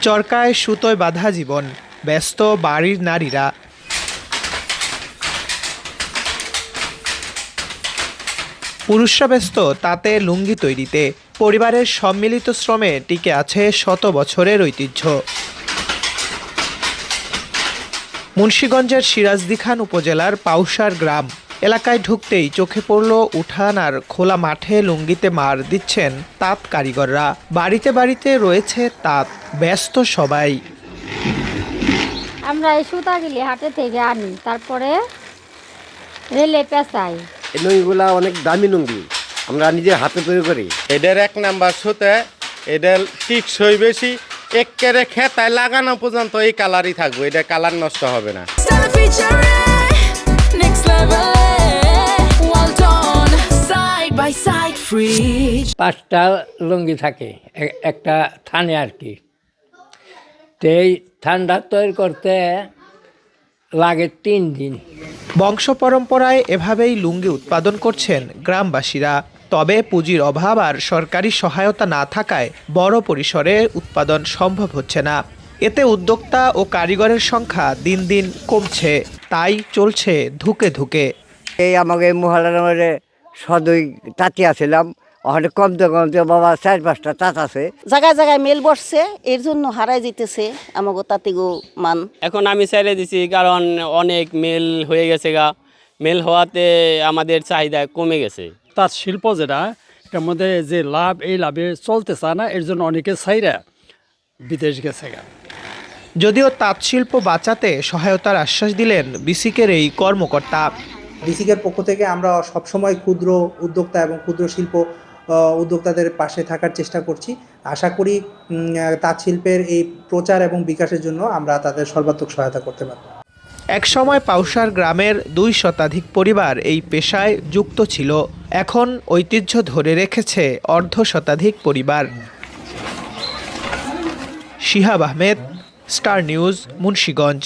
চরকায় সুতোয় বাঁধা জীবন, ব্যস্ত বাড়ির নারীরা। পুরুষরা ব্যস্ত তাতে লুঙ্গি তৈরিতে। পরিবারের সম্মিলিত শ্রমে টিকে আছে শত বছরের ঐতিহ্য। মুন্সিগঞ্জের সিরাজদিখান উপজেলার পাউসার গ্রাম এলাকায় ঢুকতেই চোখে পড়ল উঠান আর খোলা মাঠে লুঙ্গিতে মার দিচ্ছেন তাঁত কারিগররা। বাড়িতে বাড়িতে রয়েছে তাঁত, ব্যস্ত সবাই। আমরা এই সুতাগুলি হাটে থেকে আনি, তারপরে রেলে পেঁচাই। এই লুঙ্গিগুলা অনেক দামি লুঙ্গি, আমরা নিজে হাতে তৈরি করি। এটার 1 নাম্বার সুতে, এটার টিকসই বেশি, একেবারে খেতায় লাগানো পর্যন্ত এই কালারই থাকবে, এটা কালার নষ্ট হবে না। 5টা লুঙ্গি থাকে একটা থানে আর কি। তো এই ঠান্ডা তৈরি করতে লাগে 3 দিন। বংশ পরম্পরায় এভাবেই লুঙ্গি উৎপাদন করছেন গ্রামবাসীরা। তবে পুঁজির অভাব আর সরকারি সহায়তা না থাকায় বড় পরিসরে উৎপাদন সম্ভব হচ্ছে না। এতে উদ্যোক্তা ও কারিগরের সংখ্যা দিন দিন কমছে, তাই চলছে ধুকে ধুকে। এই আমাকে মহলার মধ্যে সদই তাঁতি আসছিলাম, ওখানে কমতে কমতে বাবা 4-5টা তাঁত আছে। জায়গায় জায়গায় মেল বসছে, এর জন্য হারাই যেতেছে আমাকে তাঁতিগো মান। এখন আমি ছেড়ে দিছি, কারণ অনেক মেল হয়ে গেছে গা। মেল হওয়াতে আমাদের চাহিদা কমে গেছে। তাঁত শিল্প যেটা, এটার মধ্যে যে লাভ, এই লাভে চলতে চায় না, এর জন্য অনেকে চাইরা বিদেশ গেছে গা। যদিও তাঁত শিল্প বাঁচাতে সহায়তার আশ্বাস দিলেন বিসিকের এই কর্মকর্তা। বিসিকের পক্ষ থেকে আমরা সবসময় ক্ষুদ্র উদ্যোক্তা এবং ক্ষুদ্র শিল্প উদ্যোক্তাদের পাশে থাকার চেষ্টা করছি। আশা করি তাঁত শিল্পের এই প্রচার এবং বিকাশের জন্য আমরা তাদের সর্বাত্মক সহায়তা করতে পারব। একসময় পাউসার গ্রামের 2 শতাধিক পরিবার এই পেশায় যুক্ত ছিল। এখন ঐতিহ্য ধরে রেখেছে অর্ধ শতাধিক পরিবার। Shihab Ahmed, star news, Munshiganj.